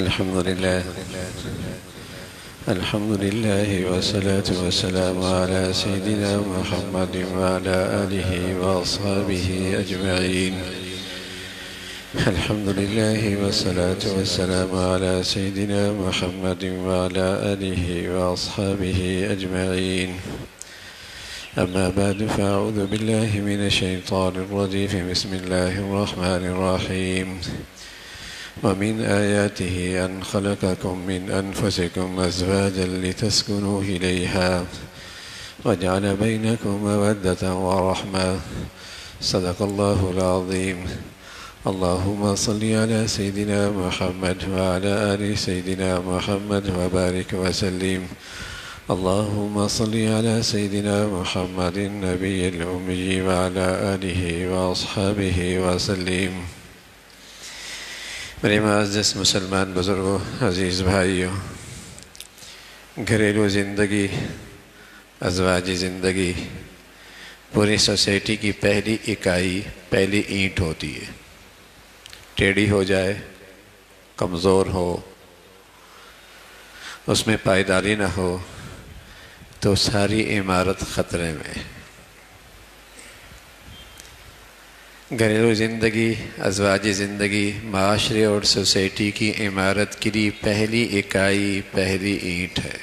الحمد لله والصلاة والسلام على سيدنا محمد وعلى آله وأصحابه أجمعين. الحمد لله والصلاة والسلام على سيدنا محمد وعلى آله وأصحابه أجمعين. أما بعد فأعوذ بالله من الشيطان الرجيم. بسم الله الرحمن الرحيم. ومن آياته أن خلقكم من أنفسكم أزواجا لتسكنوا إليها وجعل بينكم مودة ورحمة. صدق الله العظيم. اللهم صل على سيدنا محمد وعلى آل سيدنا محمد وبارك وسلم. اللهم صل على سيدنا محمد النبي الأمي وعلى آله وأصحابه وسلم. میرے معزز مسلمان بزرگوں، عزیز بھائیوں، گھریلو زندگی، ازواجی زندگی پوری سوسائٹی کی پہلی اکائی، پہلی اینٹ ہوتی ہے۔ ٹیڑھی ہو جائے، کمزور ہو، اس میں پائیداری نہ ہو تو ساری عمارت خطرے میں۔ گھریلو زندگی، ازواجی زندگی معاشرے اور سوسائٹی کی عمارت کے لیے پہلی اکائی، پہلی اینٹ ہے۔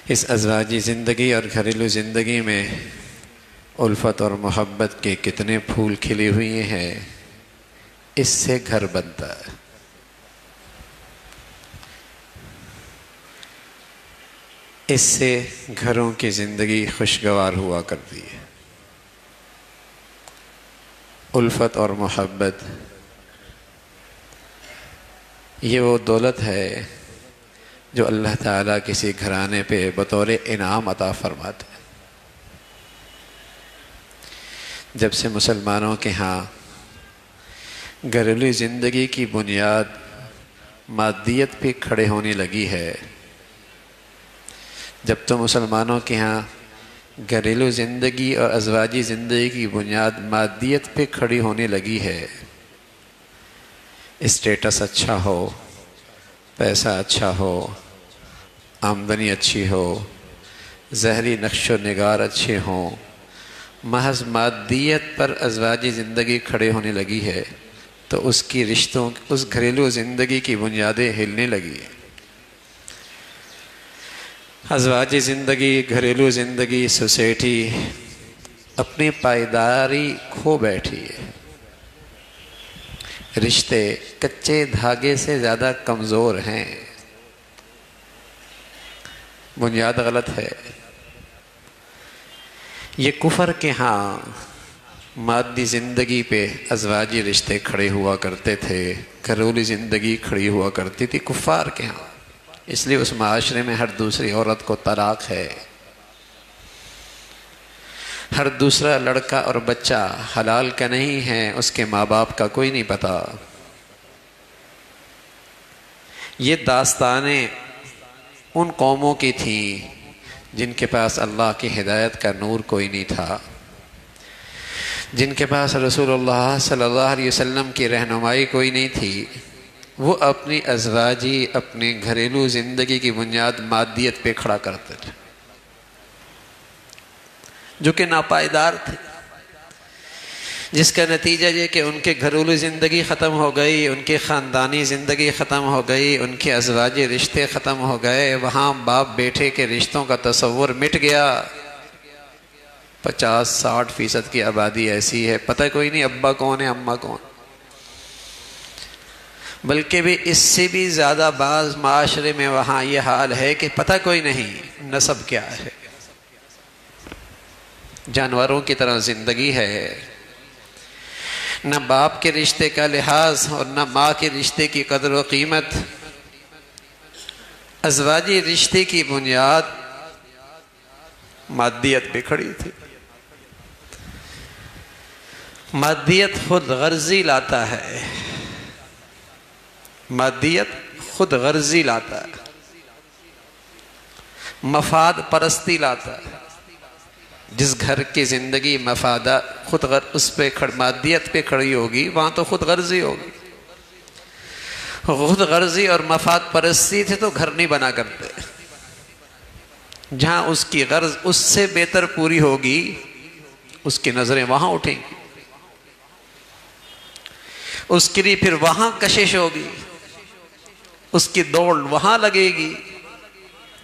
اس ازواجی زندگی اور گھریلو زندگی میں الفت اور محبت کے کتنے پھول کھلے ہوئے ہیں، اس سے گھر بنتا ہے۔ اس سے گھروں کی زندگی خوشگوار ہوا کرتی ہے۔ الفت اور محبت یہ وہ دولت ہے جو اللہ تعالیٰ کسی گھرانے پہ بطور انعام عطا فرماتے ہیں۔ جب سے مسلمانوں کے ہاں گھریلو زندگی کی بنیاد مادیت پہ کھڑے ہونے لگی ہے، جب تو مسلمانوں کے ہاں گھریلو زندگی اور ازواجی زندگی کی بنیاد مادیت پہ کھڑی ہونے لگی ہے، اسٹیٹس اچھا ہو، پیسہ اچھا ہو، آمدنی اچھی ہو، ظاہری نقش و نگار اچھے ہوں، محض مادیت پر ازواجی زندگی کھڑے ہونے لگی ہے تو اس گھریلو زندگی کی بنیادیں ہلنے لگی ہیں۔ ازواجی زندگی، گھریلو زندگی، سوسائٹی اپنی پائیداری کھو بیٹھی ہے۔ رشتے کچے دھاگے سے زیادہ کمزور ہیں۔ بنیاد غلط ہے۔ یہ کفر کے ہاں مادی زندگی پہ ازواجی رشتے کھڑے ہوا کرتے تھے، گھریلو زندگی کھڑی ہوا کرتی تھی کفار کے ہاں۔ اس لیے اس معاشرے میں ہر دوسری عورت کو طلاق ہے، ہر دوسرا لڑکا اور بچہ حلال کا نہیں ہے، اس کے ماں باپ کا کوئی نہیں پتا۔ یہ داستانیں ان قوموں کی تھیں جن کے پاس اللہ کی ہدایت کا نور کوئی نہیں تھا، جن کے پاس رسول اللہ صلی اللہ علیہ وسلم کی رہنمائی کوئی نہیں تھی۔ وہ اپنی ازواجی، اپنی گھریلو زندگی کی بنیاد مادیت پہ کھڑا کرتے تھے، جو کہ ناپائیدار تھے، جس کا نتیجہ یہ کہ ان کے گھریلو زندگی ختم ہو گئی، ان کی خاندانی زندگی ختم ہو گئی، ان کے ازواجی رشتے ختم ہو گئے۔ وہاں باپ بیٹے کے رشتوں کا تصور مٹ گیا۔ 50-60% کی آبادی ایسی ہے، پتہ کوئی نہیں ابا کون ہے، اماں کون، بلکہ بھی اس سے بھی زیادہ بعض معاشرے میں وہاں یہ حال ہے کہ پتہ کوئی نہیں نسب کیا ہے۔ جانوروں کی طرح زندگی ہے، نہ باپ کے رشتے کا لحاظ اور نہ ماں کے رشتے کی قدر و قیمت۔ ازواجی رشتے کی بنیاد مادیت پہ کھڑی تھی۔ مادیت خود غرضی لاتا ہے، مادیت خود غرضی لاتا ہے، مفاد پرستی لاتا ہے۔ جس گھر کی زندگی مفادات خود اس پہ مادیت پہ کھڑی ہوگی، وہاں تو خود غرضی ہوگی۔ خود غرضی اور مفاد پرستی تھے تو گھر نہیں بنا کرتے، جہاں اس کی غرض اس سے بہتر پوری ہوگی اس کی نظریں وہاں اٹھیں گی، اس کے لیے پھر وہاں کشش ہوگی، اس کی دوڑ وہاں لگے گی۔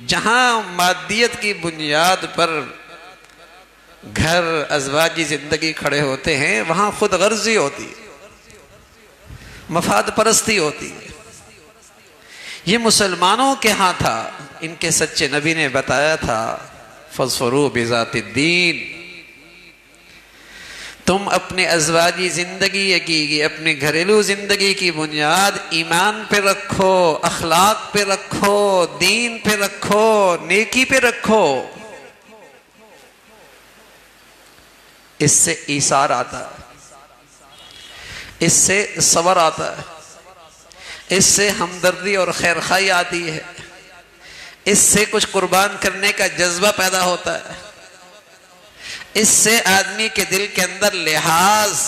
جہاں مادیت کی بنیاد پر گھر ازواجی زندگی کھڑے ہوتے ہیں وہاں خود غرضی ہوتی ہے، مفاد پرستی ہوتی ہے۔ یہ مسلمانوں کے ہاں تھا، ان کے سچے نبی نے بتایا تھا فَاظْفَرُوا بِذَاتِ الدِّينِ، تم اپنے ازواجی زندگی کی، اپنے گھریلو زندگی کی بنیاد ایمان پہ رکھو، اخلاق پہ رکھو، دین پہ رکھو، نیکی پہ رکھو۔ اس سے ایثار آتا ہے، اس سے صبر آتا ہے، اس سے ہمدردی اور خیرخواہی آتی ہے، اس سے کچھ قربان کرنے کا جذبہ پیدا ہوتا ہے، اس سے آدمی کے دل کے اندر لحاظ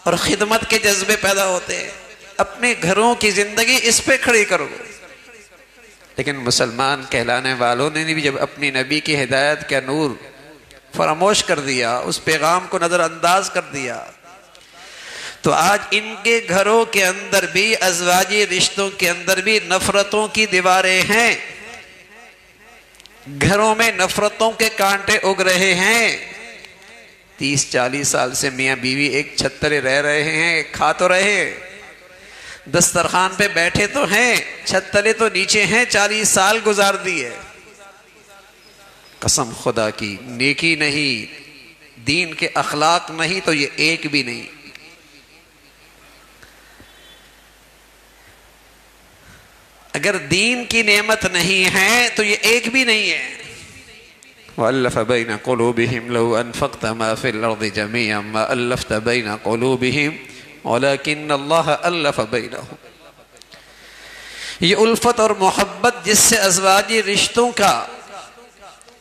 اور خدمت کے جذبے پیدا ہوتے ہیں۔ اپنے گھروں کی زندگی اس پہ کھڑی کرو۔ لیکن مسلمان کہلانے والوں نے بھی جب اپنی نبی کی ہدایت کا نور فراموش کر دیا، اس پیغام کو نظر انداز کر دیا، تو آج ان کے گھروں کے اندر بھی، ازواجی رشتوں کے اندر بھی نفرتوں کی دیواریں ہیں، گھروں میں نفرتوں کے کانٹے اگ رہے ہیں۔ 30-40 سال سے میاں بیوی ایک چھت تلے رہ رہے ہیں، کھا تو رہے ہیں، دسترخوان پہ بیٹھے تو ہیں، چھت تلے تو نیچے ہیں، 40 سال گزار دیے۔ قسم خدا کی، نیکی نہیں، دین کے اخلاق نہیں تو یہ ایک بھی نہیں۔ اگر دین کی نعمت نہیں ہے تو یہ ایک بھی نہیں ہے۔ وَأَلَّفَ بَيْنَ قُلُوبِهِمْ لَوْ أَنفَقْتَ مَا فِي الْأَرْضِ جَمِيعًا مَا أَلَّفْتَ بَيْنَ قُلُوبِهِمْ وَلَكِنَّ اللَّهَ أَلَّفَ بَيْنَهُمْ۔ یہ الفت اور محبت جس سے ازواجی رشتوں کا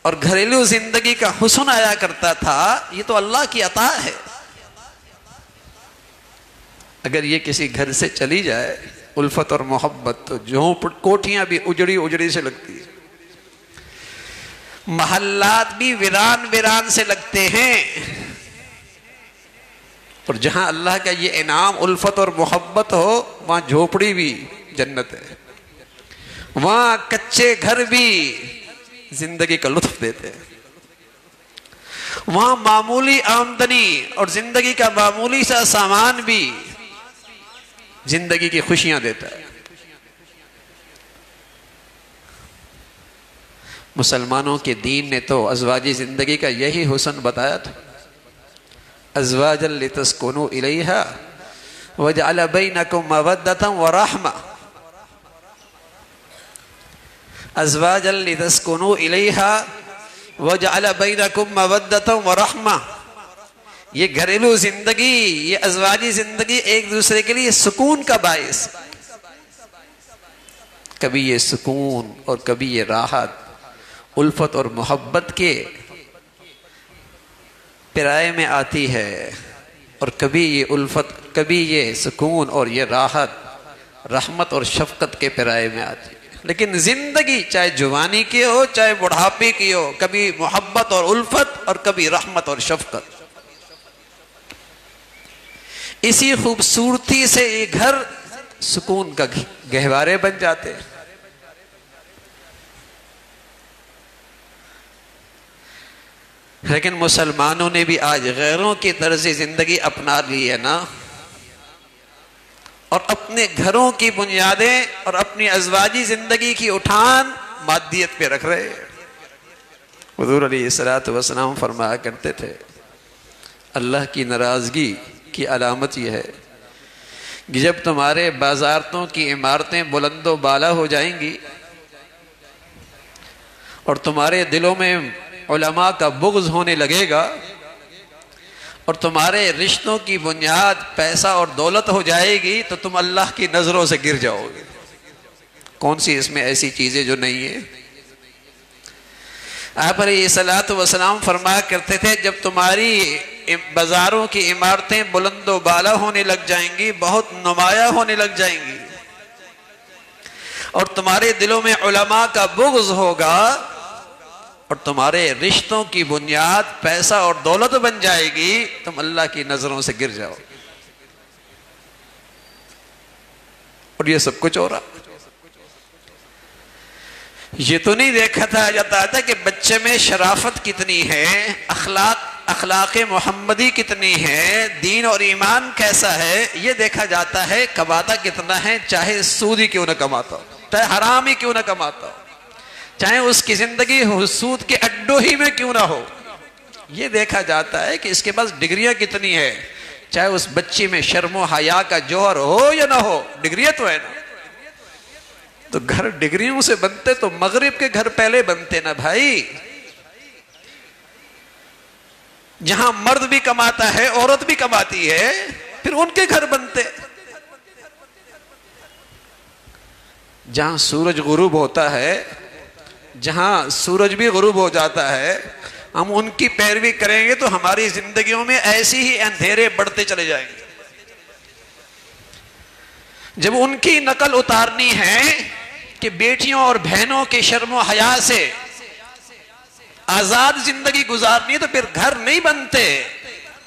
اور گھریلو زندگی کا حسن آیا کرتا تھا، یہ تو اللہ کی عطا ہے۔ اگر یہ کسی گھر سے چلی جائے الفت اور محبت، تو کوٹھیاں بھی اجڑی اجڑی سے لگتی ہیں، محلات بھی ویران ویران سے لگتے ہیں۔ اور جہاں اللہ کا یہ انعام الفت اور محبت ہو، وہاں جھوپڑی بھی جنت ہے، وہاں کچے گھر بھی زندگی کا لطف دیتے ہیں، وہاں معمولی آمدنی اور زندگی کا معمولی سا سامان بھی زندگی کی خوشیاں دیتا ہے۔ مسلمانوں کے دین نے تو ازواجی زندگی کا یہی حسن بتایا تھا، ازواجا لتسکنوا الیہا وجعل بینکم مودۃ ورحمہ، ازواجا لتسکنوا الیہا وجعل بینکم مودۃ ورحمہ۔ یہ گھریلو زندگی، یہ ازواجی زندگی ایک دوسرے کے لیے سکون کا باعث، کبھی یہ سکون اور کبھی یہ راحت الفت اور محبت کے پرائے میں آتی ہے، اور کبھی یہ الفت، کبھی یہ سکون اور یہ راحت رحمت اور شفقت کے پرائے میں آتی ہے۔ لیکن زندگی چاہے جوانی کی ہو چاہے بڑھاپے کی ہو، کبھی محبت اور الفت اور کبھی رحمت اور شفقت۔ اسی خوبصورتی سے یہ گھر سکون کا گہوارے بن جاتے ہیں۔ لیکن مسلمانوں نے بھی آج غیروں کی طرز زندگی اپنا لی ہے نا، اور اپنے گھروں کی بنیادیں اور اپنی ازواجی زندگی کی اٹھان مادیت پہ رکھ رہے ہیں۔ حضور علیہ الصلوۃ والسلام فرمایا کرتے تھے، اللہ کی ناراضگی کی علامت یہ ہے کہ جب تمہارے بازارتوں کی عمارتیں بلند و بالا ہو جائیں گی اور تمہارے دلوں میں علماء کا بغض ہونے لگے گا، اور تمہارے رشتوں کی بنیاد پیسہ اور دولت ہو جائے گی، تو تم اللہ کی نظروں سے گر جاؤ گے۔ کون سی اس میں ایسی چیزیں جو نہیں ہیں؟ آپ علیہ الصلوۃ والسلام فرمایا کرتے تھے، جب تمہاری بازاروں کی عمارتیں بلند و بالا ہونے لگ جائیں گی، بہت نمایاں ہونے لگ جائیں گی، اور تمہارے دلوں میں علماء کا بغض ہوگا اور تمہارے رشتوں کی بنیاد پیسہ اور دولت بن جائے گی، تم اللہ کی نظروں سے گر جاؤ. اور یہ سب کچھ ہو رہا. یہ تو نہیں دیکھا جاتا تھا کہ بچے میں شرافت کتنی ہے، اخلاق محمدی کتنی ہے، دین اور ایمان کیسا ہے. یہ دیکھا جاتا ہے کماتا کتنا ہے، چاہے سود ہی کیوں نہ کماتا ہو، چاہے حرام ہی کیوں نہ کماتا ہو، چاہے اس کی زندگی سود کے اڈوں ہی میں کیوں نہ ہو. یہ دیکھا جاتا ہے کہ اس کے پاس ڈگریاں کتنی ہے، چاہے اس بچی میں شرم و حیا کا جوہر ہو یا نہ ہو، ڈگریاں تو ہے نا. تو گھر ڈگریوں سے بنتے تو مغرب کے گھر پہلے بنتے نا بھائی، جہاں مرد بھی کماتا ہے عورت بھی کماتی ہے، پھر ان کے گھر بنتے. جہاں سورج غروب ہوتا ہے، جہاں سورج بھی غروب ہو جاتا ہے، ہم ان کی پیروی کریں گے تو ہماری زندگیوں میں ایسی ہی اندھیرے بڑھتے چلے جائیں گے. جب ان کی نقل اتارنی ہے کہ بیٹیوں اور بہنوں کے شرم و حیا سے آزاد زندگی گزارنی ہے، تو پھر گھر نہیں بنتے،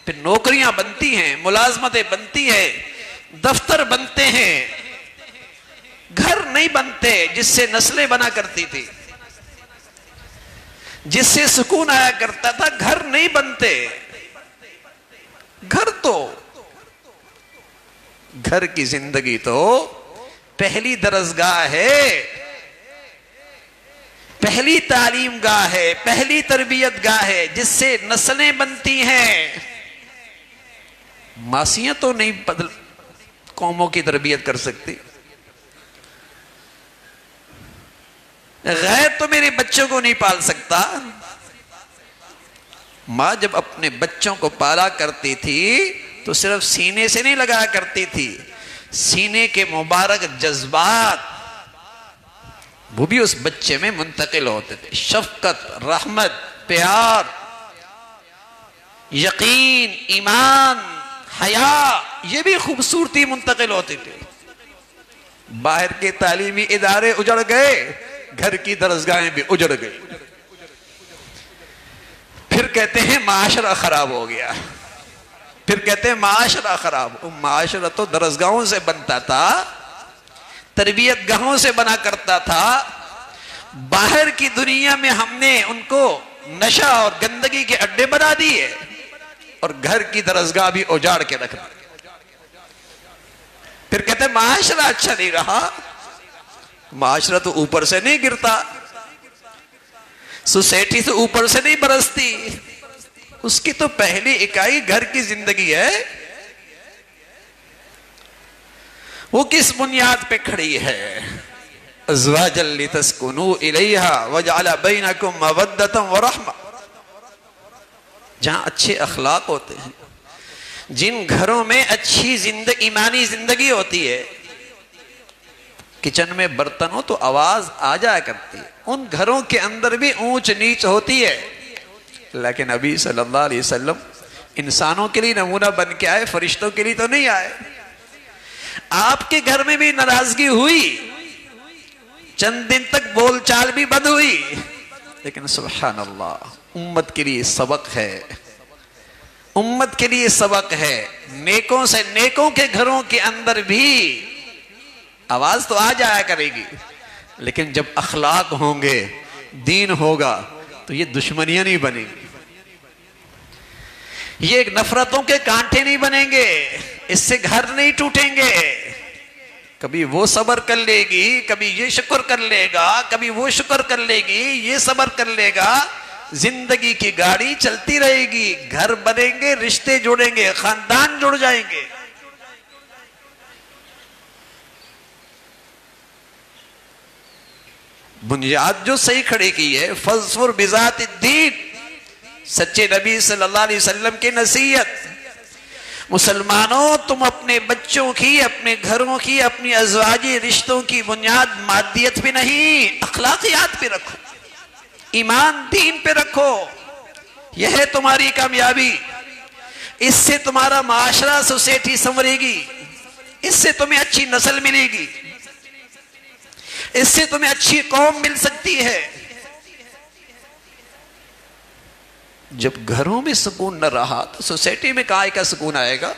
پھر نوکریاں بنتی ہیں، ملازمتیں بنتی ہیں، دفتر بنتے ہیں. گھر نہیں بنتے جس سے نسلیں بنا کرتی تھی، جس سے سکون آیا کرتا تھا. گھر نہیں بنتے. گھر کی زندگی تو پہلی درسگاہ ہے، پہلی تعلیم گاہ ہے، پہلی تربیت گاہ ہے، جس سے نسلیں بنتی ہیں. ماسیاں تو نہیں قوموں کی تربیت کر سکتی. غیر تو میرے بچوں کو نہیں پال سکتا. ماں جب اپنے بچوں کو پالا کرتی تھی تو صرف سینے سے نہیں لگایا کرتی تھی، سینے کے مبارک جذبات وہ بھی اس بچے میں منتقل ہوتے تھے. شفقت، رحمت، پیار، یقین، ایمان، حیا، یہ بھی خوبصورتی منتقل ہوتی تھی. باہر کے تعلیمی ادارے اجڑ گئے، گھر کی درسگاہیں بھی اجڑ گئی. پھر کہتے ہیں معاشرہ خراب ہو گیا، پھر کہتے ہیں معاشرہ خراب. معاشرہ تو درسگاہوں سے بنتا تھا، تربیت گاہوں سے بنا کرتا تھا. باہر کی دنیا میں ہم نے ان کو نشہ اور گندگی کے اڈے بنا دیے اور گھر کی درسگاہ بھی اجاڑ کے رکھ دی. پھر کہتے ہیں معاشرہ اچھا نہیں رہا. معاشرہ تو اوپر سے نہیں گرتا، سوسائٹی سے اوپر سے نہیں برستی، اس کی تو پہلی اکائی گھر کی زندگی ہے. وہ کس بنیاد پہ کھڑی ہے؟ ازواجا لتسکنوا الیہا وجعل بینکم مودۃ ورحمۃ. جہاں اچھے اخلاق ہوتے ہیں، جن گھروں میں اچھی ایمانی زندگی ہوتی ہے، کچن میں برتن ہو تو آواز آ جایا کرتی ہے. ان گھروں کے اندر بھی اونچ نیچ ہوتی ہے. لیکن نبی صلی اللہ علیہ وسلم انسانوں کے لیے نمونہ بن کے آئے، فرشتوں کے لیے تو نہیں آئے. آپ کے گھر میں بھی ناراضگی ہوئی، چند دن تک بول چال بھی بند ہوئی، لیکن سبحان اللہ امت کے لیے سبق ہے، امت کے لیے سبق ہے. نیکوں سے نیکوں کے گھروں کے اندر بھی آواز تو آ جایا کرے گی، لیکن جب اخلاق ہوں گے، دین ہوگا، تو یہ دشمنیاں نہیں بنیں گی، یہ ایک نفرتوں کے کانٹے نہیں بنیں گے، اس سے گھر نہیں ٹوٹیں گے. کبھی وہ صبر کر لے گی، کبھی یہ شکر کر لے گا، کبھی وہ شکر کر لے گی، یہ صبر کر لے گا. زندگی کی گاڑی چلتی رہے گی، گھر بنیں گے، رشتے جوڑیں گے، خاندان جڑ جائیں گے. بنیاد جو صحیح کھڑی کی ہے، فَاظْفُرْ بِذَاتِ الدِّينِ، سچے نبی صلی اللہ علیہ وسلم کی نصیحت. مسلمانوں، تم اپنے بچوں کی، اپنے گھروں کی، اپنی ازواجی رشتوں کی بنیاد مادیت پہ نہیں، اخلاقیات پہ رکھو، ایمان دین پہ رکھو. یہ ہے تمہاری کامیابی. اس سے تمہارا معاشرہ، سوسائٹی سنورے گی، اس سے تمہیں اچھی نسل ملے گی. اس سے تمہیں اچھی قوم مل سکتی ہے۔ جب گھروں میں سکون نہ رہا تو سوسائٹی میں کہاں کا سکون آئے گا؟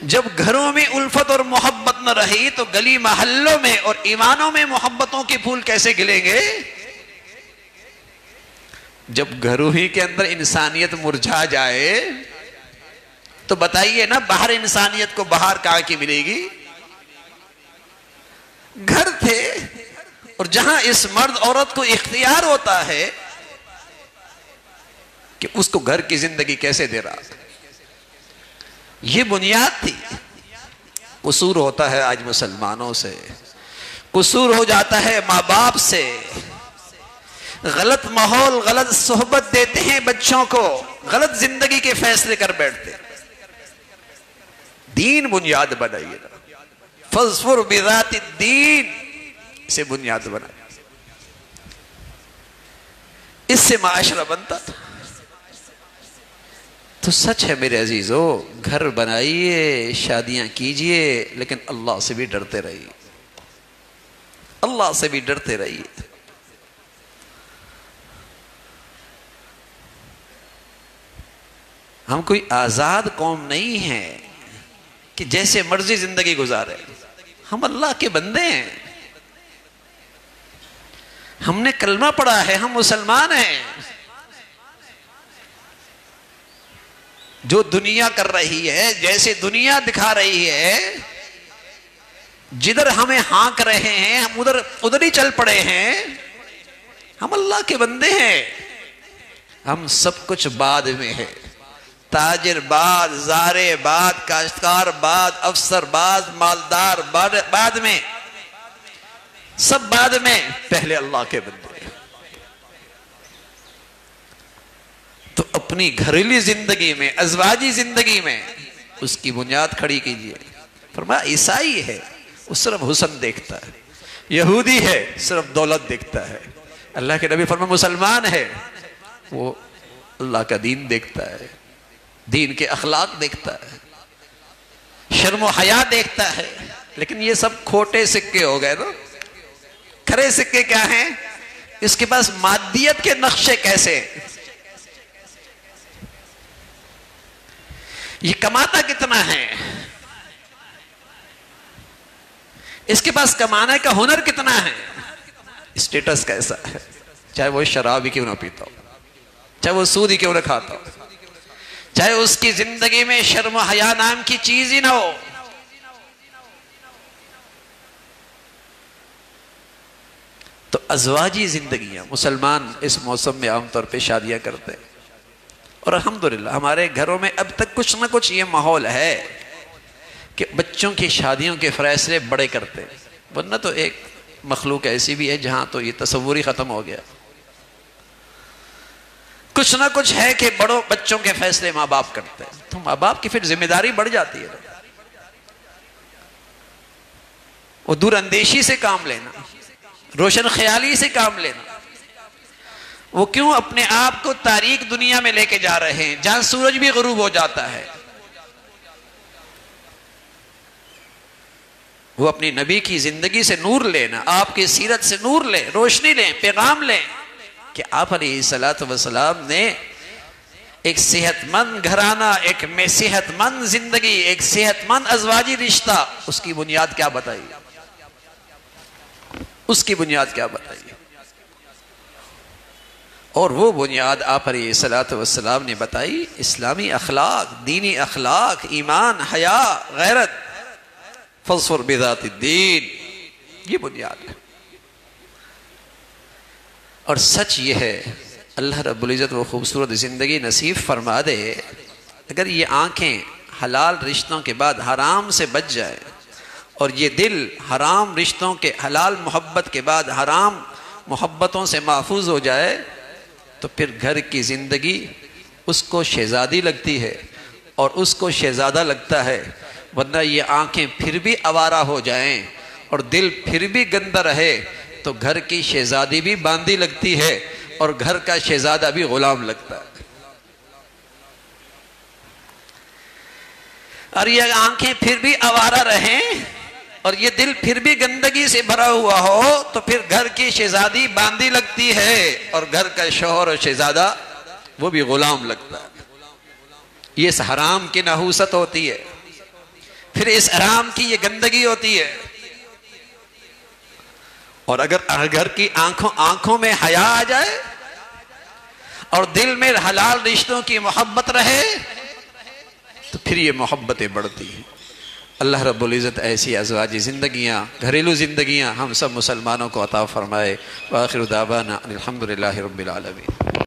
جب گھروں میں الفت اور محبت نہ رہی تو گلی محلوں میں اور ایوانوں میں محبتوں کے پھول کیسے کھلیں گے؟ جب گھروں ہی کے اندر انسانیت مرجھا جائے تو بتائیے نا باہر انسانیت کو باہر کہاں کی ملے گی؟ گھر تھے، اور جہاں اس مرد عورت کو اختیار ہوتا ہے کہ اس کو گھر کی زندگی کیسے دے رہا، یہ بنیاد تھی۔ قصور ہوتا ہے آج مسلمانوں سے، قصور ہو جاتا ہے ماں باپ سے، غلط ماحول، غلط صحبت دیتے ہیں بچوں کو، غلط زندگی کے فیصلے کر بیٹھتے۔ دین بنیاد بنائیے، فاظفر بذات الدین، اسے بنیاد بنائیے، اس سے معاشرہ بنتا تھا۔ تو سچ ہے میرے عزیزو، گھر بنائیے، شادیاں کیجئے، لیکن اللہ سے بھی ڈرتے رہیے، اللہ سے بھی ڈرتے رہیے۔ ہم کوئی آزاد قوم نہیں ہیں کہ جیسے مرضی زندگی گزارے، ہم اللہ کے بندے ہیں، ہم نے کلمہ پڑھا ہے، ہم مسلمان ہیں۔ جو دنیا کر رہی ہے، جیسے دنیا دکھا رہی ہے، جدھر ہمیں ہانک رہے ہیں ہم ادھر ہی چل پڑے ہیں۔ ہم اللہ کے بندے ہیں، ہم سب کچھ بعد میں ہے، تاجر بعد، زارے بعد، کاشتکار بعد، افسر بعد، مالدار بعد میں، سب بعد میں، پہلے اللہ کے بندے۔ تو اپنی گھریلو زندگی میں، ازواجی زندگی میں اس کی بنیاد کھڑی کیجئے۔ فرمایا عیسائی ہے وہ صرف حسن دیکھتا ہے، یہودی ہے صرف دولت دیکھتا ہے، اللہ کے نبی فرمایا مسلمان ہے وہ اللہ کا دین دیکھتا ہے، دین کے اخلاق دیکھتا ہے، شرم و حیا دیکھتا ہے۔ لیکن یہ سب کھوٹے سکے ہو گئے نا۔ کھرے سکے کیا ہیں؟ اس کے پاس مادیت کے نقشے کیسے، یہ کماتا کتنا ہے، اس کے پاس کمانے کا ہنر کتنا ہے، اسٹیٹس کیسا ہے، چاہے وہ شراب ہی کیوں نہ پیتا ہو، چاہے وہ سود ہی کیوں نہ کھاتا ہو، چاہے اس کی زندگی میں شرم و حیا نام کی چیز ہی نہ ہو۔ تو ازواجی زندگیاں، مسلمان اس موسم میں عام طور پہ شادیاں کرتے ہیں، اور الحمدللہ ہمارے گھروں میں اب تک کچھ نہ کچھ یہ ماحول ہے کہ بچوں کی شادیوں کے فیصلے بڑے کرتے ہیں، ورنہ تو ایک مخلوق ایسی بھی ہے جہاں تو یہ تصور ہی ختم ہو گیا۔ کچھ نہ کچھ ہے کہ بچوں کے فیصلے ماں باپ کرتے ہیں، تو ماں باپ کی پھر ذمہ داری بڑھ جاتی ہے، وہ دور اندیشی سے کام لینا، روشن خیالی سے کام لینا۔ وہ کیوں اپنے آپ کو تاریک دنیا میں لے کے جا رہے ہیں جہاں سورج بھی غروب ہو جاتا ہے؟ وہ اپنی نبی کی زندگی سے نور لینا، آپ کی سیرت سے نور لیں، روشنی لیں، پیغام لیں کہ آپ علیہ الصلوۃ والسلام نے ایک صحت مند گھرانہ، ایک صحت مند زندگی، ایک صحت مند ازواجی رشتہ، اس کی بنیاد کیا بتائی، اس کی بنیاد کیا بتائی؟ اور وہ بنیاد آپ علیہ الصلوۃ والسلام نے بتائی، اسلامی اخلاق، دینی اخلاق، ایمان، حیا، غیرت، فاظفر بذات الدین، یہ بنیاد ہے۔ اور سچ یہ ہے، اللہ رب العزت وہ خوبصورت زندگی نصیب فرما دے، اگر یہ آنکھیں حلال رشتوں کے بعد حرام سے بچ جائے، اور یہ دل حرام رشتوں کے، حلال محبت کے بعد حرام محبتوں سے محفوظ ہو جائے، تو پھر گھر کی زندگی اس کو شہزادی لگتی ہے اور اس کو شہزادہ لگتا ہے، ورنہ یہ آنکھیں پھر بھی آوارہ ہو جائیں اور دل پھر بھی گندا رہے تو گھر کی شہزادی بھی باندھی لگتی ہے اور گھر کا شہزادہ بھی غلام لگتا ہے۔ اور یہ آنکھیں پھر بھی آوارہ رہیں اور یہ دل پھر بھی گندگی سے بھرا ہوا ہو تو پھر گھر کی شہزادی باندھی لگتی ہے اور گھر کا شوہر اور شہزادہ وہ بھی غلام لگتا ہے. یہ اس حرام کی نحوست ہوتی ہے، پھر اس حرام کی یہ گندگی ہوتی ہے. اور اگر گھر کی آنکھوں میں حیا آ جائے اور دل میں حلال رشتوں کی محبت رہے تو پھر یہ محبتیں بڑھتی ہیں. اللہ رب العزت ایسی ازواجی زندگیاں، گھریلو زندگیاں ہم سب مسلمانوں کو عطا فرمائے. وآخر دعوانا الحمدللہ رب العالمین.